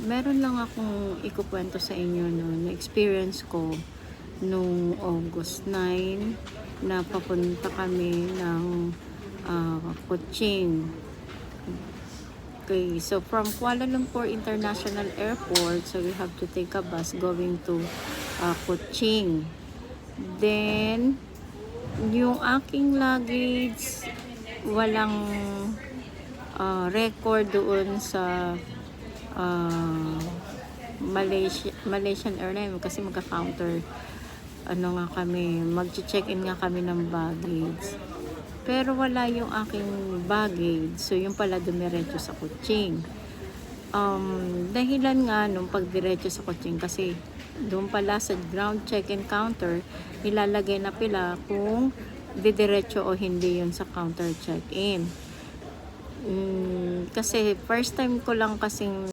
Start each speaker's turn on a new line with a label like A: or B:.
A: Meron lang akong ikukwento sa inyo no, na experience ko nung August 9 na papunta kami ng Kuching. Okay, so from Kuala Lumpur International Airport, so we have to take a bus going to Kuching. Then, yung aking luggage, walang record doon sa Malaysian Airlines kasi magka-counter nga kami, mag-check-in nga kami ng baggage. Pero wala yung aking baggage. So, yung pala dumiretso sa Kuching. Dahilan nga nung pagdiretso sa Kuching kasi doon pala sa ground check-in counter, nilalagay na pila kung didiretso o hindi yun sa counter check-in. Kasi first time ko lang kasing